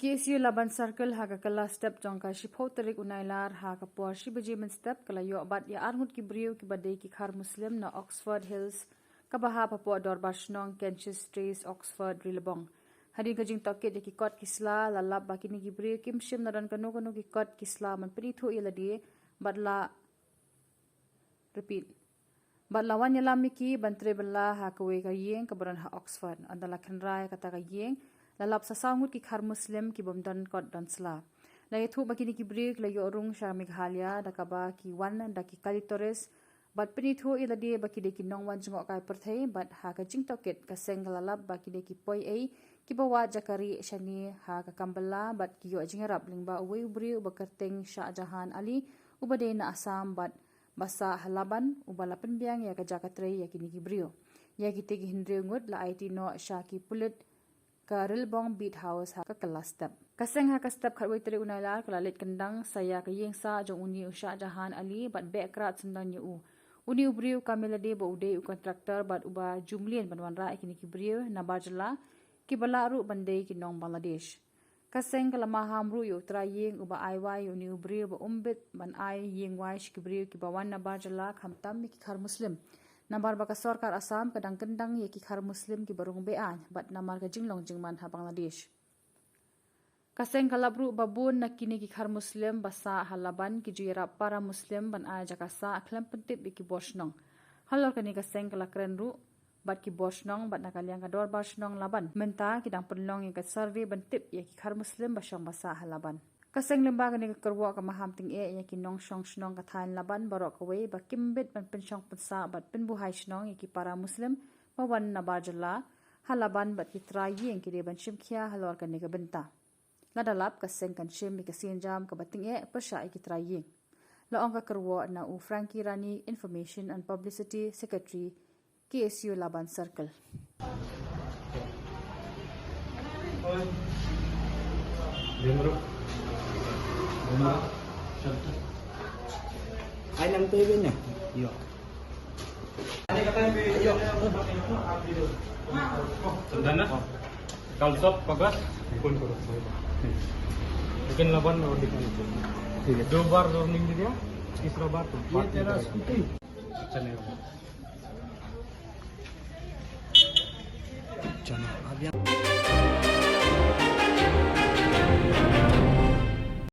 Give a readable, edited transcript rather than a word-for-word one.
KSU Laban Circle ha kala step jongka shipho tarik unailar ha ka por shibajiman step kala yo bat ya arngut ki briu ki badai ki khar muslim na Oxford Hills ka baha papo dor bashnong Kenches Trace Oxford Rilbong hari ka jing toket ki kot kisla lalap bakini ki briu kim shim naran kanu kanu ki kot kisla man pri thu iladi badla repeat badlawan yalami ki bantre balla ha kawe ka yeng ka baran ha Oxford andala khanrai kata ka yeng lalap sasangut ki khar muslim ki bomdan kot dansla lai thu bakini ki break la yo rung sha meghalya dakaba ki wan da ki kalitores bat pani thu iladi bakide ki nongwan jingo kai perthai bat ha ka jing toket ka senglalap bakide ki poi ei ki bawa jakari shani ha ka kambala bat ki yo jingarap lingba uwe ubri ubakarteng Shah Jahan Ali ubade na Assam bat basa halaban ubala penbiang ya ka jakatre ya kini ki brio ya kite ki hindre ngut la IT no sha ki pulit ka Rilbong Beat House ha ka kelas step kaseng ha ka step khatwai tere unailar kala let kendang saya ka yengsa jong uni Shah Jahan Ali bat bekrat sundan yu uni ubriu kamelade bo ude u contractor bat uba jumlien banwanra ikini ki briu na barjala ki balaru bandai ki nong Bangladesh kaseng kala mahamru yu tra yeng uba aiwai uni ubriu ba umbit ban ai yeng wai ki briu ki bawan na barjala khamtam ki khar muslim nambar baka sarkar Assam kadang kendang ye ki khar muslim ki barung bean bat namar ka jinglong jingman ha Bangladesh kaseng kalabru babun nakini ki khar muslim basa halaban ki jira para muslim ban a jakasa akhlam pentip ki bosnong halor kani kaseng kalakren ru bat ki bosnong bat nakalyang ka dor bosnong laban menta ki dang penlong ye ka survey bantip ye ki khar muslim basong basa halaban kaseng lemba kani ka kerwa ka maham ting e ye ki nong shong shnong ka than laban barok we ba kimbet ban penshong pensa bat penbu hai shnong ye ki para muslim pawan na bajala halaban bat ki trai yeng ki de ban shimkhia halor kani ka benta ladalap kaseng kan shim mi ka sinjam ka bating e pasha ki trai yeng la ong ka kerwa na u Frankie Rani Information and Publicity Secretary KSU Laban Circle Ai nang TV nya? Iya. Sandana, kalsop pagas, pun kurang. Mungkin laban mau dikantor. Dua bar dorming dia, isra bar tu. Iya teras putih. Channel. Channel.